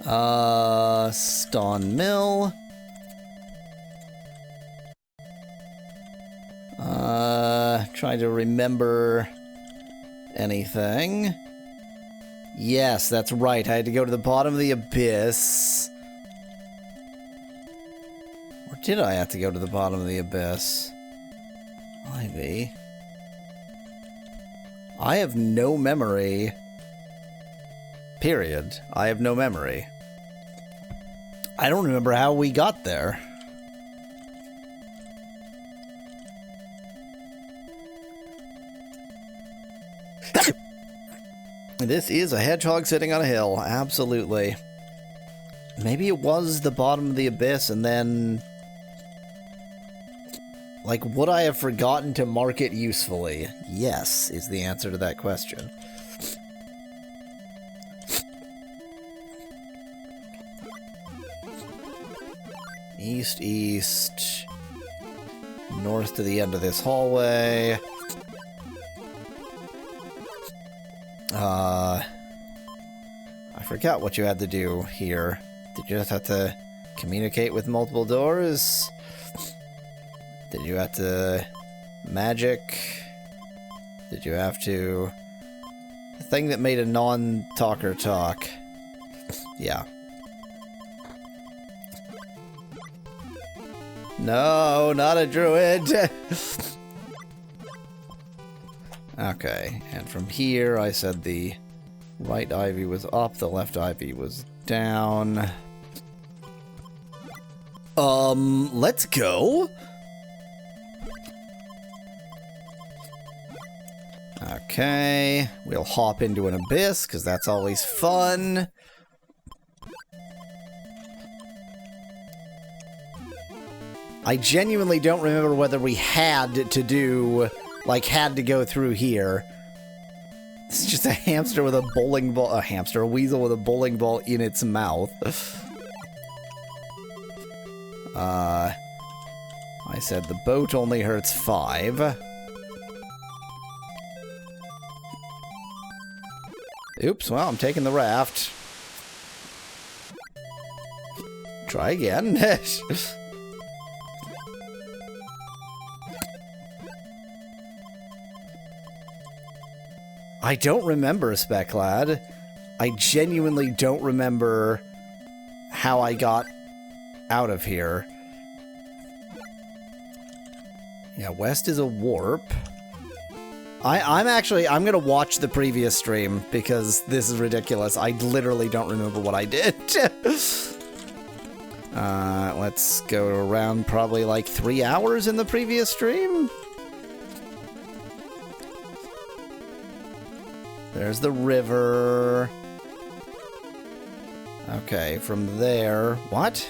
Stone Mill. Trying to remember anything. Yes, that's right. I had to go to the bottom of the abyss. Or did I have to go to the bottom of the abyss? Ivy. I have no memory. Period. I have no memory. I don't remember how we got there. This is a hedgehog sitting on a hill. Absolutely. Maybe it was the bottom of the abyss and then... Like, would I have forgotten to mark it usefully? Yes, is the answer to that question. East, east. North to the end of this hallway. I forgot what you had to do here. Did you just have to communicate with multiple doors? Did you have to magic? Did you have to... The thing that made a non-talker talk. Yeah. No, not a druid! Okay, and from here I said the right ivy was up, the left ivy was down. Let's go. Okay, we'll hop into an abyss, because that's always fun. I genuinely don't remember whether we had to do... Like, had to go through here. It's just a hamster with a bowling ball... A weasel with a bowling ball in its mouth. I said the boat only hurts 5. Oops, well, I'm taking the raft. Try again. I don't remember, Specklad. I genuinely don't remember how I got out of here. Yeah, west is a warp. I'm gonna watch the previous stream because this is ridiculous. I literally don't remember what I did. Let's go around probably like 3 hours in the previous stream. There's the river. Okay, from there... What?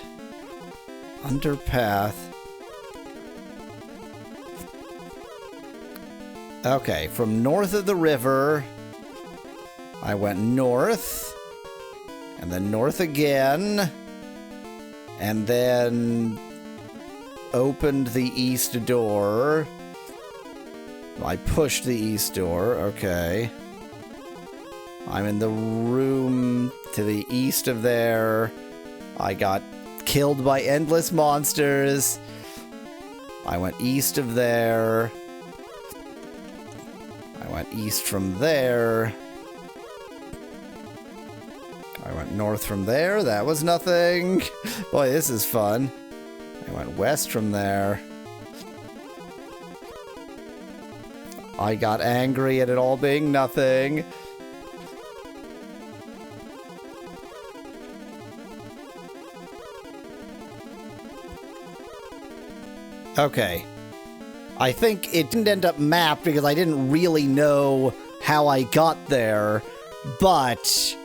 Underpath. Okay, from north of the river, I went north, and then north again, and then opened the east door. I pushed the east door, okay. I'm in the room to the east of there. I got killed by endless monsters. I went east of there. I went east from there. I went north from there. That was nothing. Boy, this is fun. I went west from there. I got angry at it all being nothing. Okay. I think it didn't end up mapped because I didn't really know how I got there, but...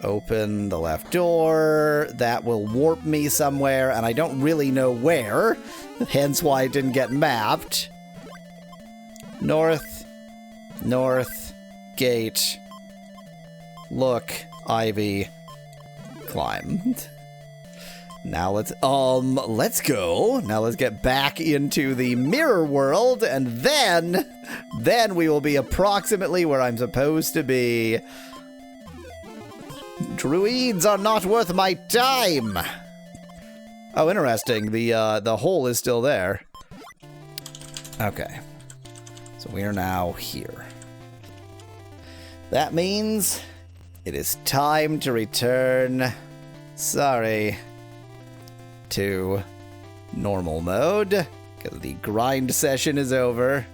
open the left door. That will warp me somewhere, and I don't really know where, hence why it didn't get mapped. North. North. Gate. Look. Ivy. Climb. Now let's go. Now let's get back into the mirror world, and then we will be approximately where I'm supposed to be. Druids are not worth my time! Oh, interesting. The hole is still there. Okay. So we are now here. That means it is time to return, sorry, to normal mode, because the grind session is over.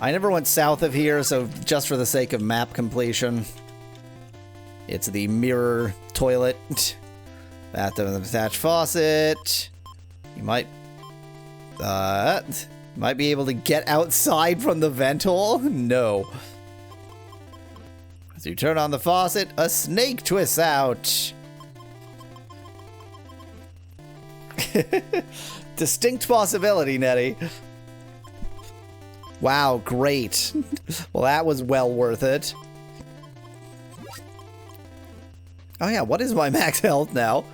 I never went south of here, so just for the sake of map completion, it's the mirror toilet, bathtub and the attached faucet. You might be able to get outside from the vent hole? No. As you turn on the faucet, a snake twists out. Distinct possibility, Nettie. Wow, great. Well, that was well worth it. Oh yeah, what is my max health now?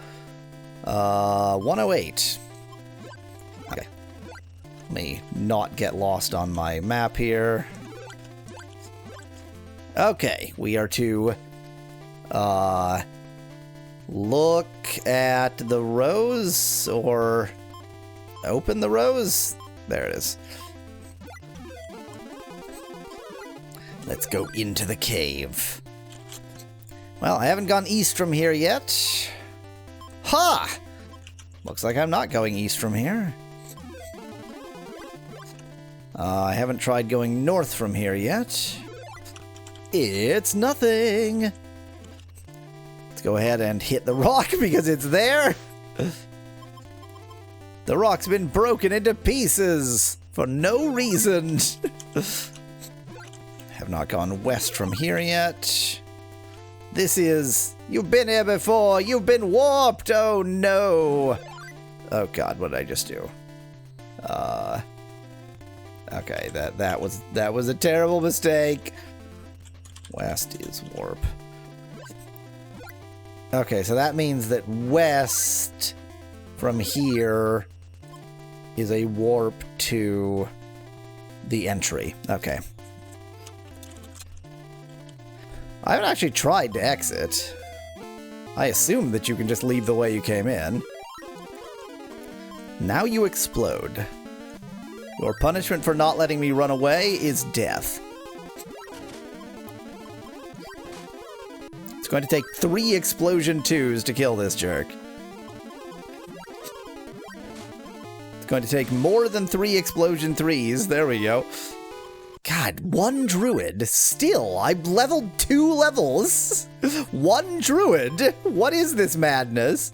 108. Okay. Let me not get lost on my map here. Okay, we are to look at the rose, or open the rose. There it is. Let's go into the cave. Well, I haven't gone east from here yet. Ha! Looks like I'm not going east from here. I haven't tried going north from here yet. It's nothing. Let's go ahead and hit the rock because it's there. The rock's been broken into pieces for no reason. Have not gone west from here yet. This is... You've been here before. You've been warped. Oh, no. Oh, God. What did I just do? Okay. That was a terrible mistake. West is warp. Okay, so that means that west from here is a warp to the entry. Okay. I haven't actually tried to exit. I assume that you can just leave the way you came in. Now you explode. Your punishment for not letting me run away is death. It's going to take 3 explosion 2s to kill this jerk. It's going to take more than 3 explosion 3s. There we go. God, 1 druid. Still, I've leveled 2 levels. 1 druid? What is this madness?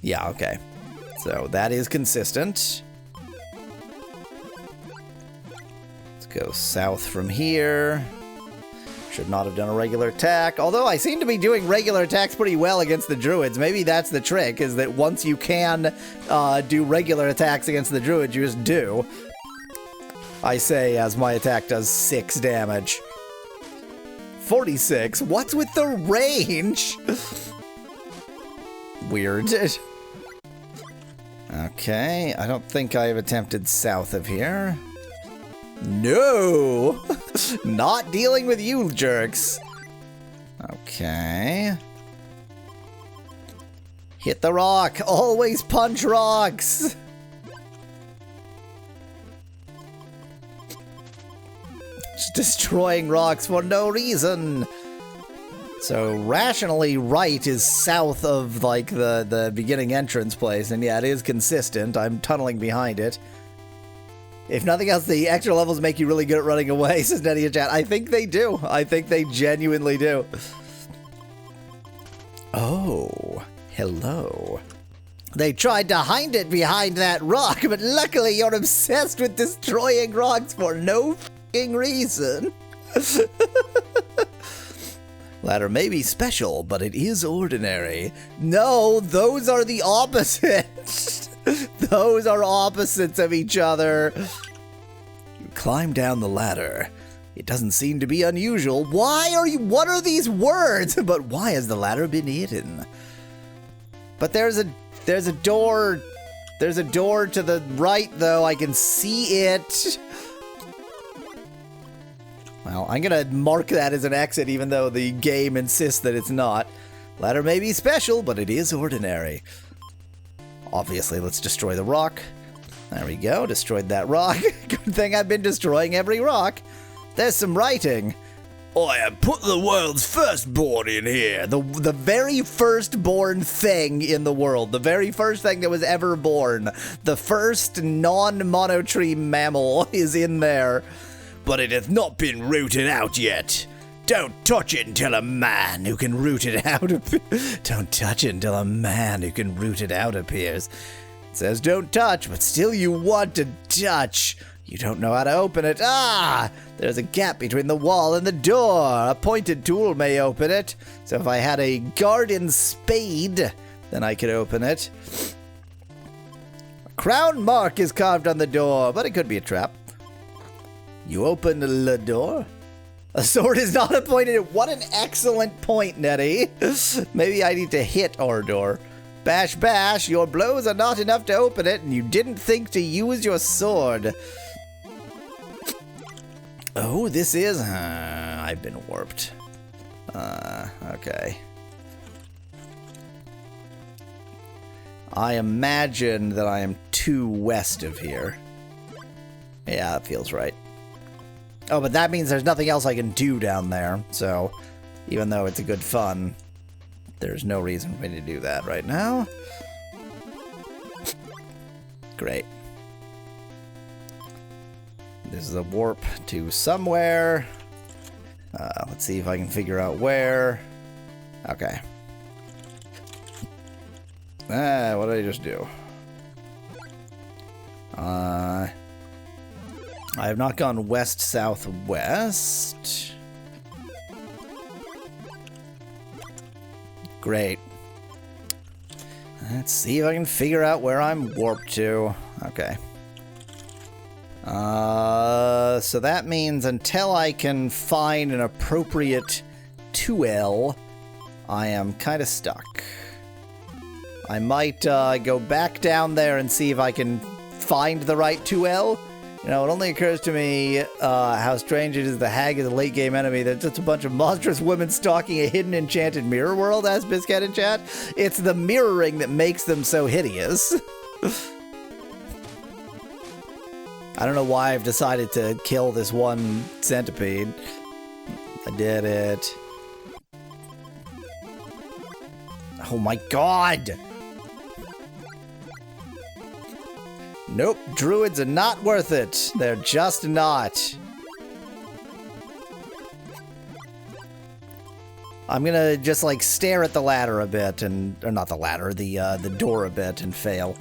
Yeah, okay. So that is consistent. Let's go south from here. Should not have done a regular attack. Although I seem to be doing regular attacks pretty well against the druids. Maybe that's the trick, is that once you can do regular attacks against the druids, you just do. I say as my attack does 6 damage. 46? What's with the range? Weird. Okay, I don't think I have attempted south of here. No! Not dealing with you, jerks. Okay. Hit the rock. Always punch rocks. Just destroying rocks for no reason. So rationally, right is south of like the beginning entrance place, and yeah, it is consistent. I'm tunneling behind it. If nothing else, the extra levels make you really good at running away, says Nettie in chat. I think they do. I think they genuinely do. Oh, hello. They tried to hide it behind that rock, but luckily you're obsessed with destroying rocks for no f***ing reason. Ladder may be special, but it is ordinary. No, those are the opposites. Those are opposites of each other. You climb down the ladder. It doesn't seem to be unusual. What are these words? But why has the ladder been hidden? But there's a door. There's a door to the right, though. I can see it. Well, I'm gonna mark that as an exit even though the game insists that it's not. Ladder may be special, but it is ordinary. Obviously, let's destroy the rock. There we go, destroyed that rock. Good thing I've been destroying every rock. There's some writing. I have put the world's firstborn in here. The very firstborn thing in the world. The very first thing that was ever born. The first non-monotreme mammal is in there. But it hath not been rooted out yet. Don't touch it until a man who can root it out Don't touch it until a man who can root it out appears. It says don't touch, but still you want to touch. You don't know how to open it. Ah! There's a gap between the wall and the door. A pointed tool may open it. So if I had a garden spade, then I could open it. A crown mark is carved on the door, but it could be a trap. You open the door? A sword is not a pointed. What an excellent point, Nettie. Maybe I need to hit our door. Bash, bash. Your blows are not enough to open it, and you didn't think to use your sword. Oh, this is... I've been warped. Okay. I imagine that I am too west of here. Yeah, that feels right. Oh, but that means there's nothing else I can do down there, so even though it's a good fun, there's no reason for me to do that right now. Great. This is a warp to somewhere. Let's see if I can figure out where. Okay. What did I just do? I have not gone west, south, west. Great. Let's see if I can figure out where I'm warped to. Okay. So that means until I can find an appropriate 2L, I am kind of stuck. I might go back down there and see if I can find the right 2L. You know, it only occurs to me how strange it is the hag is a late game enemy. That's just a bunch of monstrous women stalking a hidden enchanted mirror world, as Biscuit in chat. It's the mirroring that makes them so hideous. I don't know why I've decided to kill this one centipede. I did it. Oh my god! Nope, druids are not worth it. They're just not. I'm gonna just like stare at the ladder a bit and, or not the ladder, the door a bit and fail.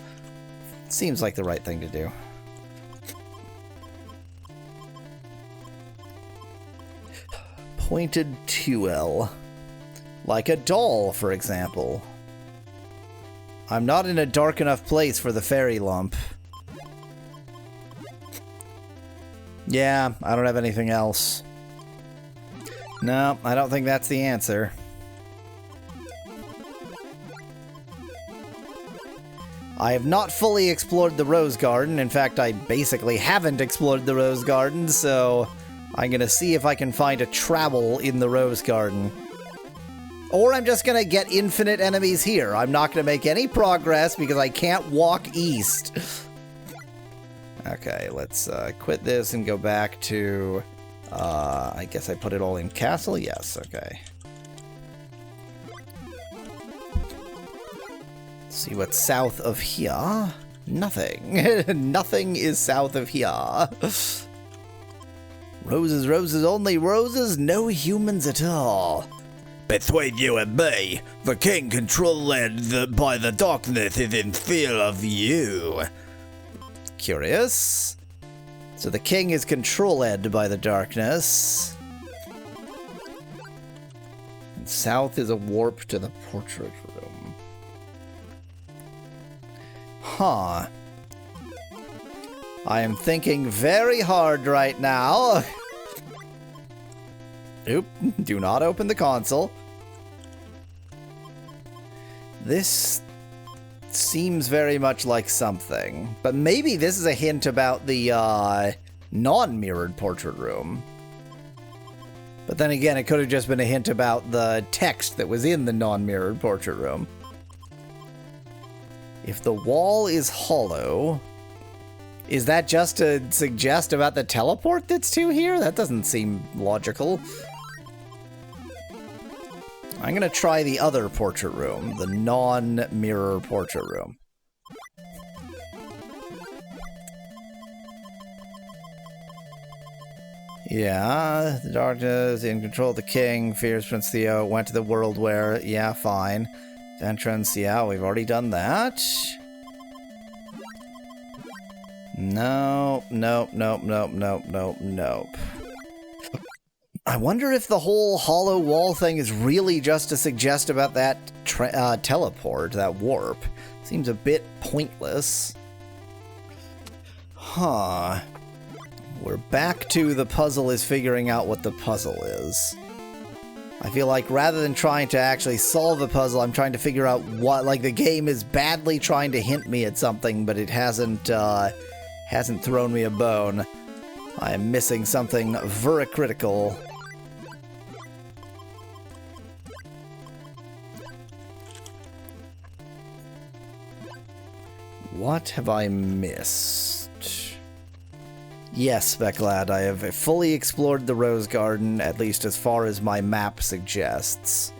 Seems like the right thing to do. Pointed 2L. Like a doll, for example. I'm not in a dark enough place for the fairy lump. Yeah, I don't have anything else. No, I don't think that's the answer. I have not fully explored the Rose Garden. In fact, I basically haven't explored the Rose Garden, so I'm gonna see if I can find a travel in the Rose Garden. Or I'm just gonna get infinite enemies here. I'm not gonna make any progress because I can't walk east. Okay, let's quit this and go back to... I guess I put it all in castle? Yes, okay. Let's see what's south of here. Nothing. Nothing is south of here. Roses, roses, only roses, no humans at all. Between you and me, the king controlled by the darkness is in fear of you. Curious. So the king is controlled by the darkness. And south is a warp to the portrait room. Huh. I am thinking very hard right now. Oop, do not open the console. This seems very much like something, but maybe this is a hint about the non-mirrored portrait room. But then again, it could have just been a hint about the text that was in the non-mirrored portrait room. If the wall is hollow, is that just to suggest about the teleport that's to here? That doesn't seem logical. I'm gonna try the other portrait room, the non-mirror portrait room. Yeah, the darkness in control of the king, fears Prince Theo, went to the world where, yeah, fine. Entrance, yeah, we've already done that. Nope, nope, nope, nope, nope, nope, nope. I wonder if the whole hollow wall thing is really just to suggest about that teleport, that warp. Seems a bit pointless. Huh. We're back to the puzzle is figuring out what the puzzle is. I feel like rather than trying to actually solve the puzzle, I'm trying to figure out what, like, the game is badly trying to hint me at something, but it hasn't thrown me a bone. I am missing something very critical. What have I missed? Yes, Becklad, I have fully explored the Rose Garden, at least as far as my map suggests.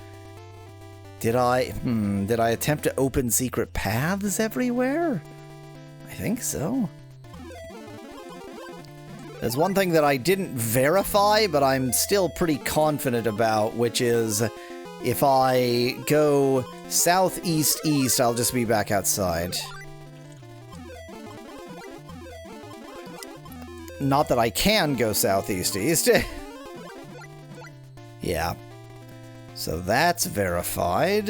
Did I attempt to open secret paths everywhere? I think so. There's one thing that I didn't verify, but I'm still pretty confident about, which is if I go southeast-east, I'll just be back outside. Not that I can go southeast-east. Yeah. So that's verified.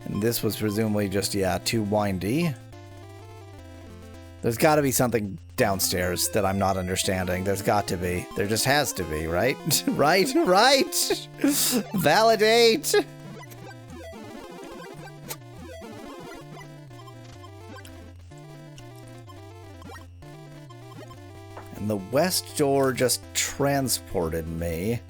And this was presumably just, yeah, too windy. There's got to be something downstairs that I'm not understanding. There's got to be. There just has to be, right? Right? Right? Validate! And the west door just transported me.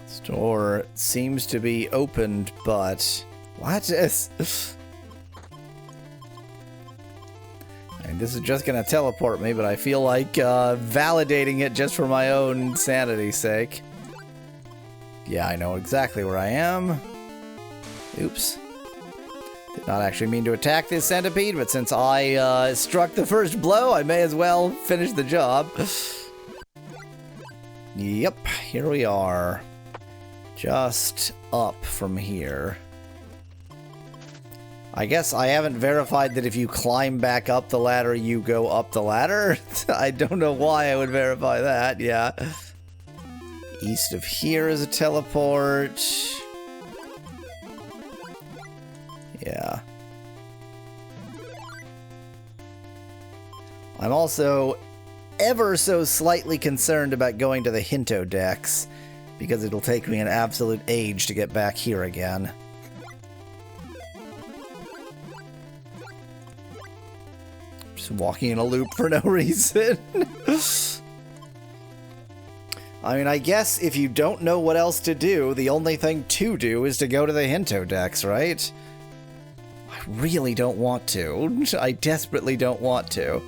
This door seems to be opened, but... What is... I mean, this is just gonna teleport me, but I feel like validating it just for my own sanity's sake. Yeah, I know exactly where I am. Oops. Did not actually mean to attack this centipede, but since I struck the first blow, I may as well finish the job. Yep, here we are. Just up from here. I guess I haven't verified that if you climb back up the ladder, you go up the ladder. I don't know why I would verify that, yeah. East of here is a teleport. Yeah. I'm also ever so slightly concerned about going to the Hinto decks, because it'll take me an absolute age to get back here again. Just walking in a loop for no reason. I mean, I guess if you don't know what else to do, the only thing to do is to go to the Hinto decks, right? I really don't want to. I desperately don't want to.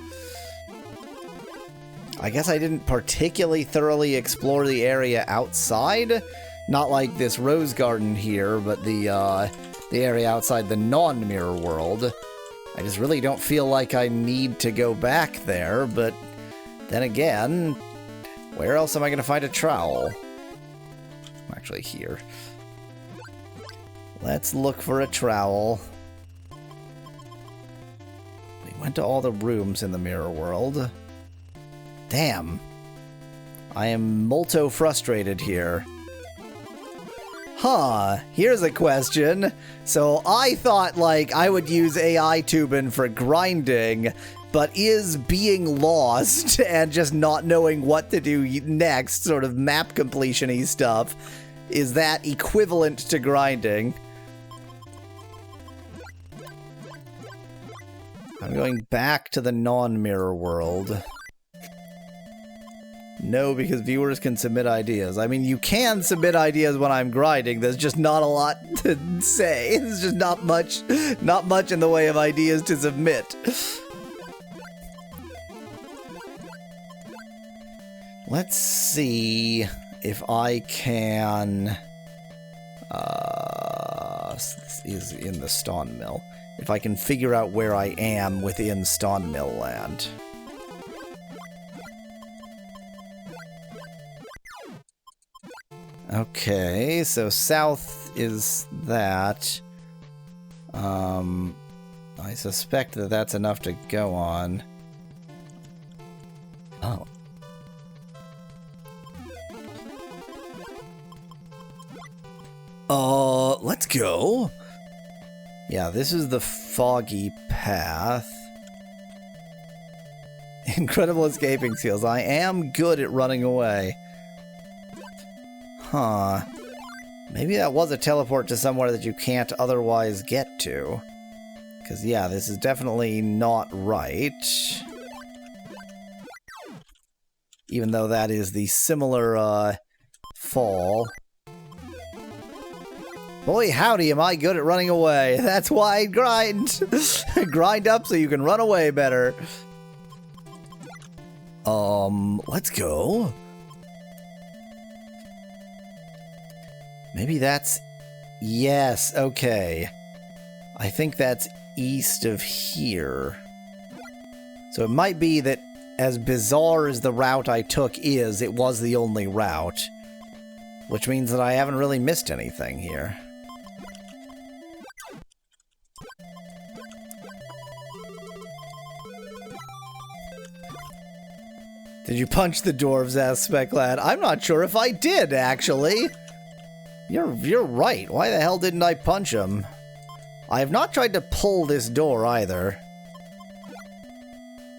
I guess I didn't particularly thoroughly explore the area outside. Not like this rose garden here, but the area outside the non-mirror world. I just really don't feel like I need to go back there, but then again, where else am I going to find a trowel? I'm actually here. Let's look for a trowel. We went to all the rooms in the mirror world. Damn. I am molto frustrated here. Huh, here's a question. So I thought, like, I would use AI Tubin for grinding, but is being lost and just not knowing what to do next, sort of map completion-y stuff, is that equivalent to grinding? I'm going back to the non-mirror world. No, because viewers can submit ideas. I mean, you can submit ideas when I'm grinding. There's just not a lot to say. There's just not much in the way of ideas to submit. Let's see if I can... is in the Stone Mill. If I can figure out where I am within Stone Mill land. Okay, so south is that. I suspect that that's enough to go on. Oh. Let's go. Yeah, this is the foggy path. Incredible escaping skills. I am good at running away. Huh. Maybe that was a teleport to somewhere that you can't otherwise get to. Because, yeah, this is definitely not right. Even though that is the similar, fall. Boy, howdy, am I good at running away. That's why I grind. Grind up so you can run away better. Let's go. Maybe that's... Yes, okay. I think that's east of here. So it might be that, as bizarre as the route I took is, it was the only route. Which means that I haven't really missed anything here. Did you punch the dwarves, asked Specklad? I'm not sure if I did, actually. You're right. Why the hell didn't I punch him? I have not tried to pull this door either.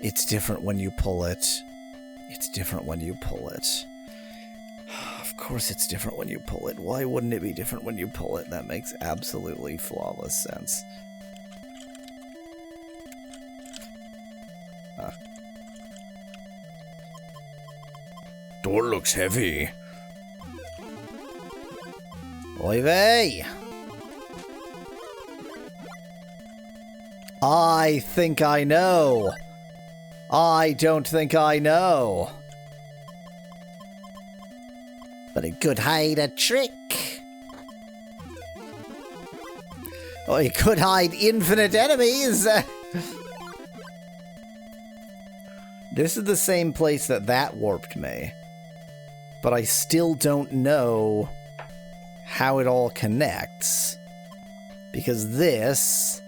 It's different when you pull it. It's different when you pull it. Of course it's different when you pull it. Why wouldn't it be different when you pull it? That makes absolutely flawless sense. Door looks heavy. Oy vey! I think I know. I don't think I know. But it could hide a trick. Or it could hide infinite enemies. This is the same place that warped me. But I still don't know how it all connects. Because this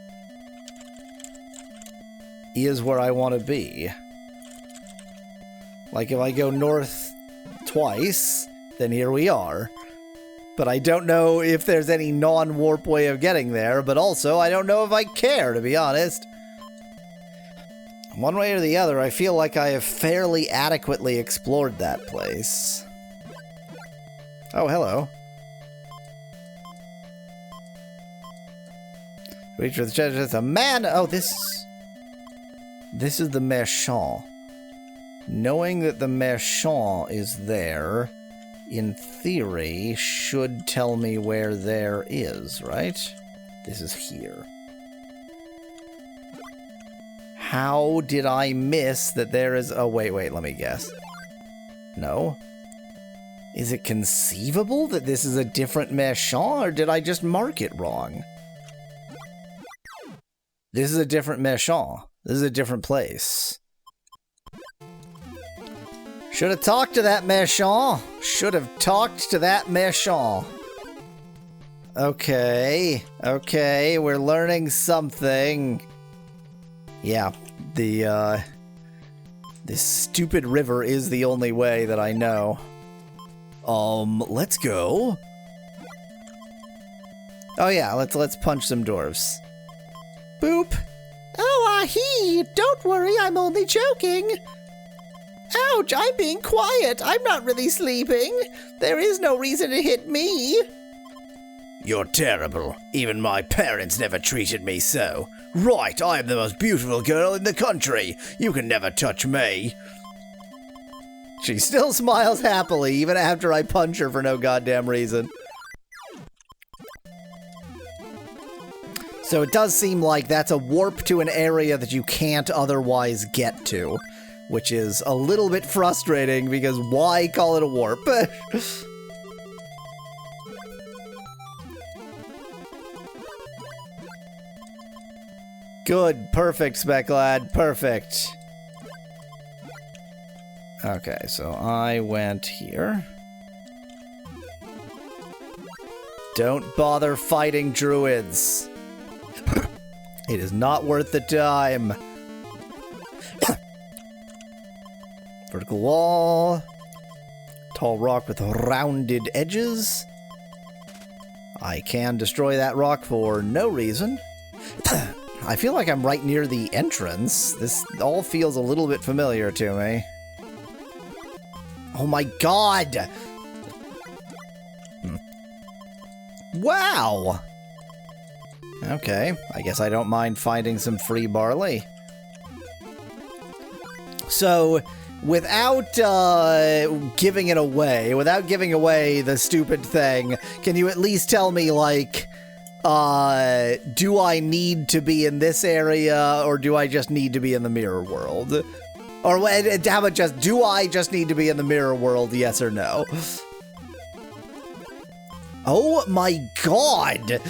is where I want to be. Like, if I go north twice, then here we are. But I don't know if there's any non-warp way of getting there, but also I don't know if I care, to be honest. One way or the other, I feel like I have fairly adequately explored that place. Oh, hello. Reach for the treasure. It's a man. Oh, this is the Merchant. Knowing that the Merchant is there, in theory, should tell me where there is, right? This is here. How did I miss that there is... Oh, wait, let me guess. No? Is it conceivable that this is a different Merchant, or did I just mark it wrong? This is a different Merchant. This is a different place. Should have talked to that Merchant. Should have talked to that Merchant. Okay, we're learning something. Yeah, this stupid river is the only way that I know. Let's go. Oh yeah, let's punch some dwarves. Boop. Oh, ahee! Don't worry, I'm only joking. Ouch, I'm being quiet. I'm not really sleeping. There is no reason to hit me. You're terrible. Even my parents never treated me so. Right, I am the most beautiful girl in the country. You can never touch me. She still smiles happily, even after I punch her for no goddamn reason. So it does seem like that's a warp to an area that you can't otherwise get to, which is a little bit frustrating because why call it a warp? Good, perfect, Specklad, perfect. Okay, so I went here. Don't bother fighting druids. It is not worth the time. Vertical wall. Tall rock with rounded edges. I can destroy that rock for no reason. I feel like I'm right near the entrance. This all feels a little bit familiar to me. Oh my god! Wow! Okay, I guess I don't mind finding some free barley. So, without giving it away, without giving away the stupid thing, can you at least tell me, like, do I need to be in this area, or do I just need to be in the mirror world? Or how about just, do I just need to be in the mirror world, yes or no? Oh my god!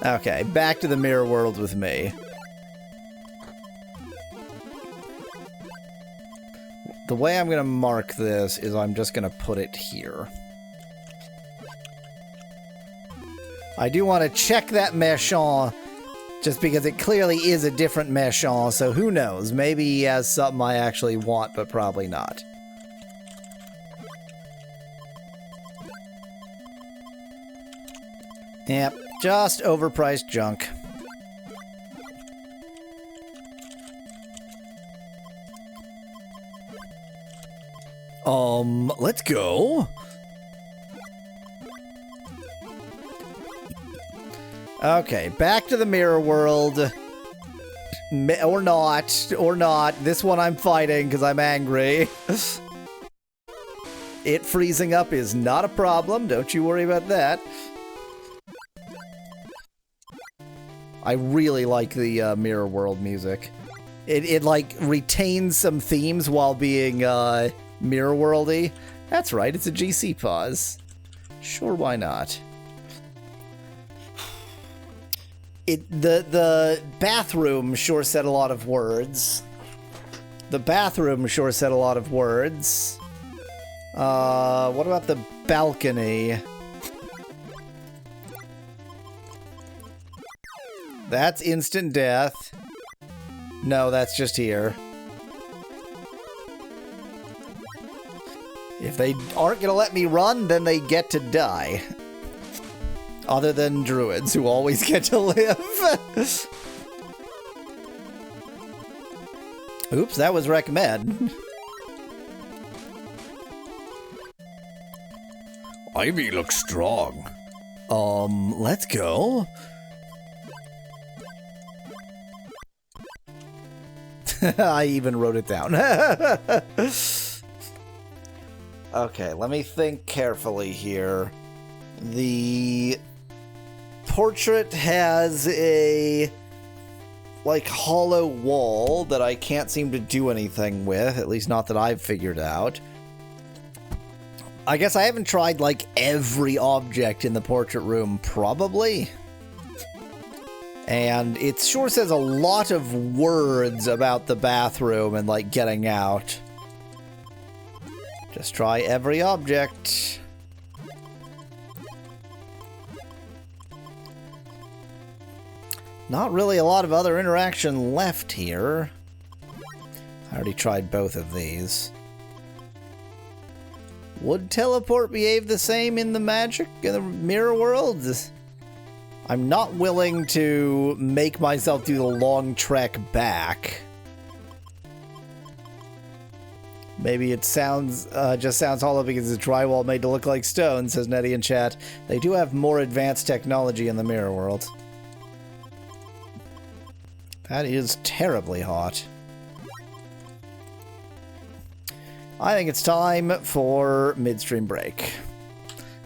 Okay, back to the mirror world with me. The way I'm gonna mark this is I'm just gonna put it here. I do want to check that Méchant, just because it clearly is a different Méchant, so who knows? Maybe he has something I actually want, but probably not. Yep, just overpriced junk. Let's go. Okay, back to the mirror world. Or not. This one I'm fighting because I'm angry. It freezing up is not a problem. Don't you worry about that. I really like the mirror world music. It like retains some themes while being mirror worldy. That's right, it's a GC pause. Sure, why not? The bathroom sure said a lot of words. What about the balcony? That's instant death. No, that's just here. If they aren't gonna let me run, then they get to die. Other than druids, who always get to live. Oops, that was recommend. Ivy looks strong. Let's go. I even wrote it down. Okay, let me think carefully here. The portrait has a, like, hollow wall that I can't seem to do anything with, at least not that I've figured out. I guess I haven't tried, like, every object in the portrait room, probably. And it sure says a lot of words about the bathroom and, like, getting out. Just try every object. Not really a lot of other interaction left here. I already tried both of these. Would teleport behave the same in the mirror world? I'm not willing to make myself do the long trek back. Maybe it sounds just sounds hollow because it's drywall made to look like stone, says Nettie in chat. They do have more advanced technology in the mirror world. That is terribly hot. I think it's time for midstream break.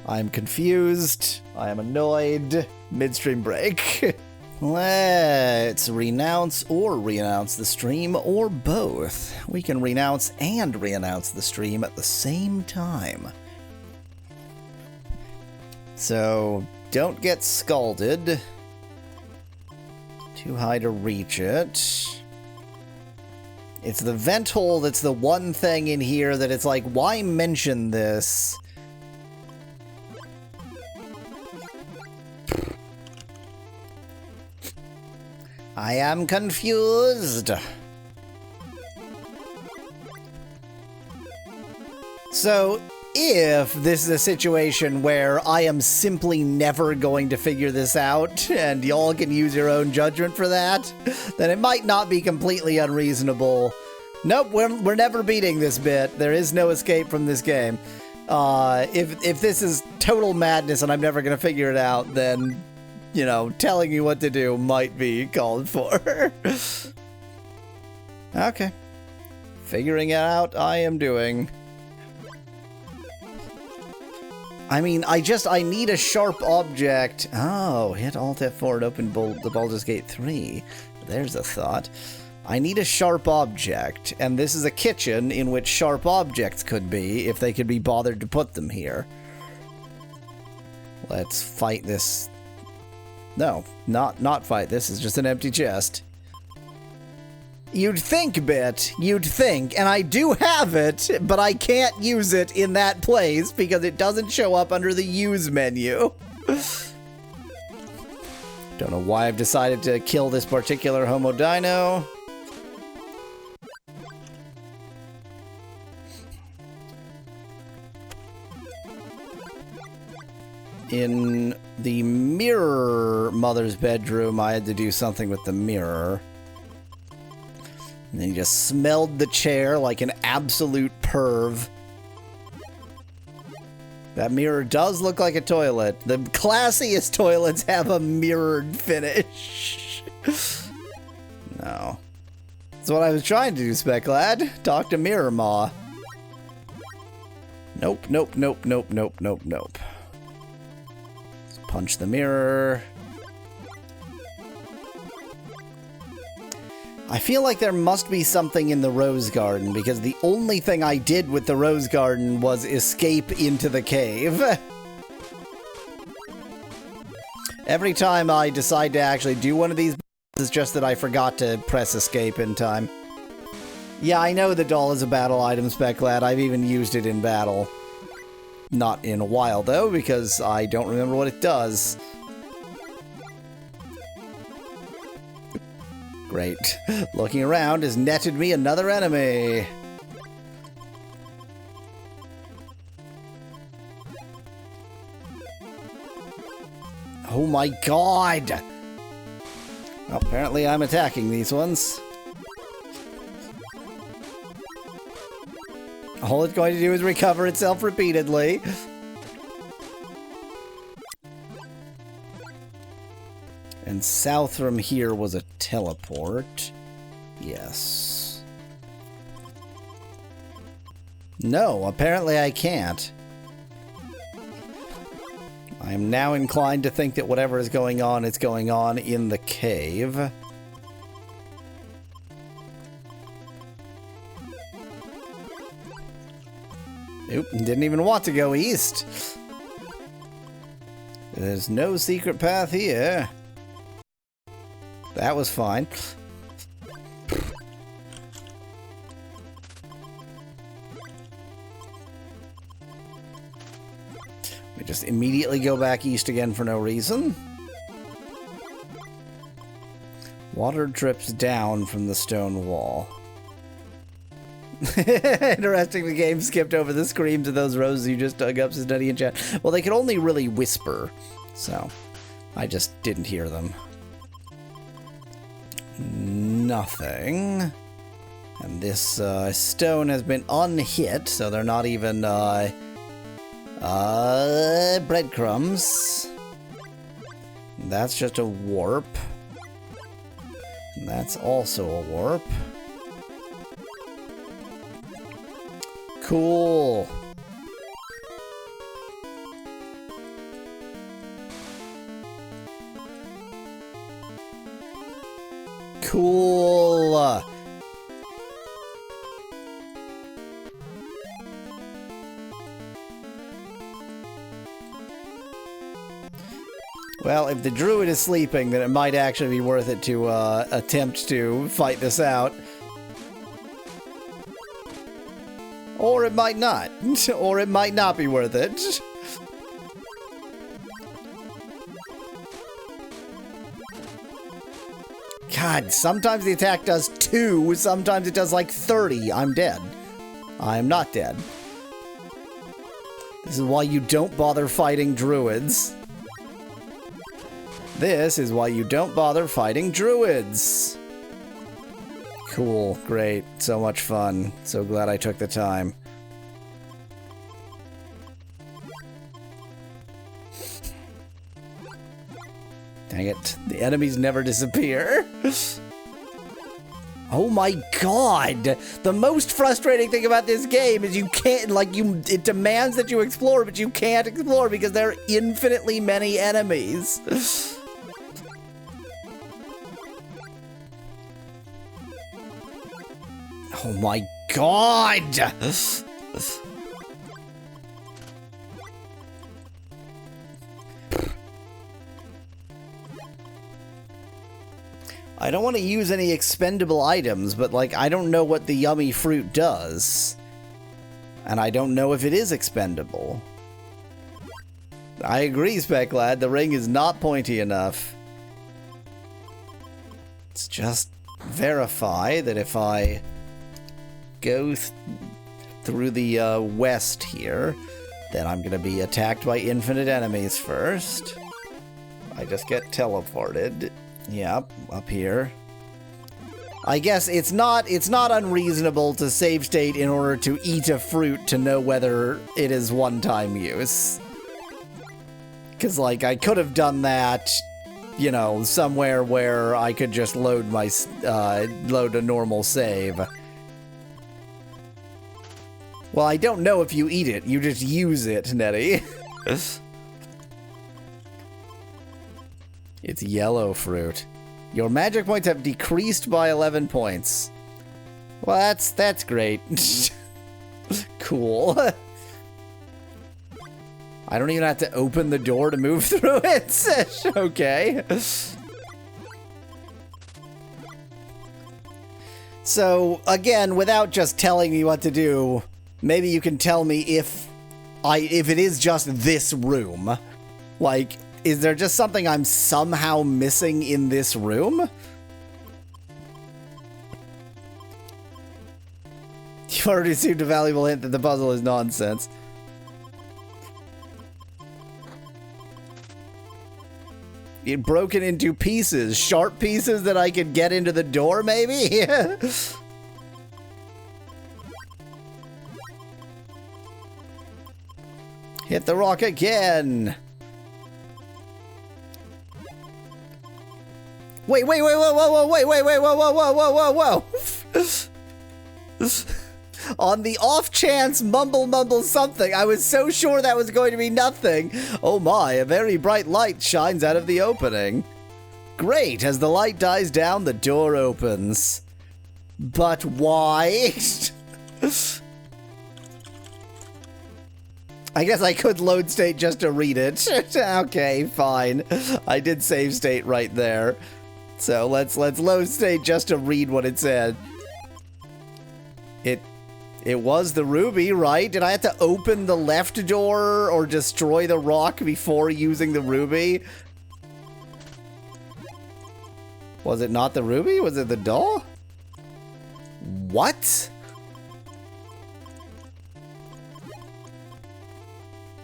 I'm confused. I am annoyed. Midstream break. Let's renounce or re-announce the stream, or both. We can renounce and re-announce the stream at the same time. So, don't get scalded. Too high to reach it. It's the vent hole that's the one thing in here that it's like, why mention this? I am confused. So, if this is a situation where I am simply never going to figure this out, and y'all can use your own judgment for that, then it might not be completely unreasonable. Nope, we're never beating this bit. There is no escape from this game. If this is total madness and I'm never going to figure it out, then, you know, telling you what to do might be called for. Okay. Figuring it out, I am doing. I mean, I need a sharp object. Oh, hit Alt F4 and open the Baldur's Gate 3. There's a thought. I need a sharp object, and this is a kitchen in which sharp objects could be, if they could be bothered to put them here. Let's fight this. No, not fight this. It's just an empty chest. You'd think, Bit. You'd think. And I do have it, but I can't use it in that place because it doesn't show up under the use menu. Don't know why I've decided to kill this particular Homo Dino. In the mirror mother's bedroom, I had to do something with the mirror. And then he just smelled the chair like an absolute perv. That mirror does look like a toilet. The classiest toilets have a mirrored finish. No. That's what I was trying to do, Specklad. Talk to Mirror Ma. Nope, nope, nope, nope, nope, nope, nope. Let's punch the mirror. I feel like there must be something in the Rose Garden, because the only thing I did with the Rose Garden was escape into the cave. Every time I decide to actually do one of these, it's just that I forgot to press escape in time. Yeah, I know the doll is a battle item, Specklad. I've even used it in battle. Not in a while, though, because I don't remember what it does. Great. Looking around has netted me another enemy. Oh my god! Well, apparently I'm attacking these ones. All it's going to do is recover itself repeatedly. And south from here was a teleport. Yes. No, apparently I can't. I am now inclined to think that whatever is going on in the cave. Oop, didn't even want to go east. There's no secret path here. That was fine. We just immediately go back east again for no reason. Water drips down from the stone wall. Interesting, the game skipped over the screams of those roses you just dug up, says Nutty in chat. Well, they could only really whisper, so I just didn't hear them. Nothing. And this stone has been unhit, so they're not even breadcrumbs. That's just a warp. And that's also a warp. Cool. Cool. Well, if the druid is sleeping, then it might actually be worth it to attempt to fight this out. Or it might not. Or it might not be worth it. God, sometimes the attack does 2, sometimes it does like 30. I'm dead. I'm not dead. This is why you don't bother fighting druids. This is why you don't bother fighting druids. Cool, great, so much fun. So glad I took the time. Dang it, the enemies never disappear. Oh my god! The most frustrating thing about this game is you can't, it demands that you explore, but you can't explore because there are infinitely many enemies. Oh my god! I don't want to use any expendable items, but, I don't know what the yummy fruit does. And I don't know if it is expendable. I agree, Speclad, the ring is not pointy enough. Let's just verify that if I go through the west here, then I'm going to be attacked by infinite enemies first. I just get teleported. Yep, up here. I guess it's not unreasonable to save state in order to eat a fruit to know whether it is one-time use. Because, I could have done that, somewhere where I could just load my, load a normal save. Well, I don't know if you eat it, you just use it, Nettie. It's yellow fruit. Your magic points have decreased by 11 points. Well, that's great. Cool. I don't even have to open the door to move through it. Okay. So, again, without just telling me what to do, maybe you can tell me if it is just this room. Is there just something I'm somehow missing in this room? You already received a valuable hint that the puzzle is nonsense. It broken into pieces. Sharp pieces that I could get into the door, maybe? Hit the rock again. Wait, whoa, whoa. On the off chance mumble something, I was so sure that was going to be nothing. Oh my, a very bright light shines out of the opening. Great, as the light dies down, the door opens. But why? I guess I could load state just to read it. Okay, fine. I did save state right there. So let's load state just to read what it said. It was the ruby, right? Did I have to open the left door or destroy the rock before using the ruby? Was it not the ruby? Was it the doll? What?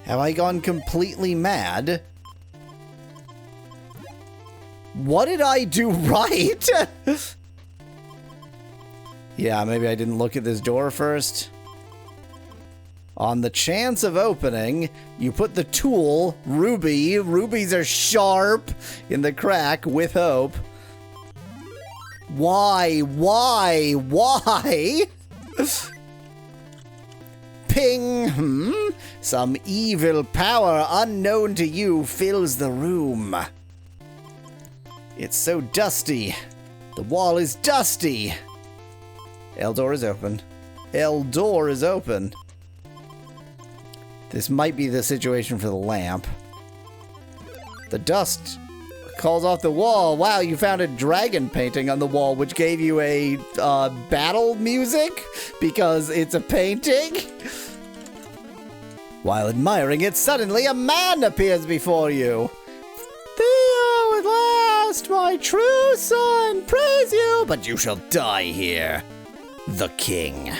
Have I gone completely mad? What did I do right? Yeah, maybe I didn't look at this door first. On the chance of opening, you put the tool, ruby. Rubies are sharp in the crack with hope. Why? Ping, Some evil power unknown to you fills the room. It's so dusty. The wall is dusty. L door is open. L door is open. This might be the situation for the lamp. The dust calls off the wall. Wow, you found a dragon painting on the wall, which gave you a battle music because it's a painting. While admiring it, suddenly a man appears before you. Theo, at last, my true son, praise you, but you shall die here. The king.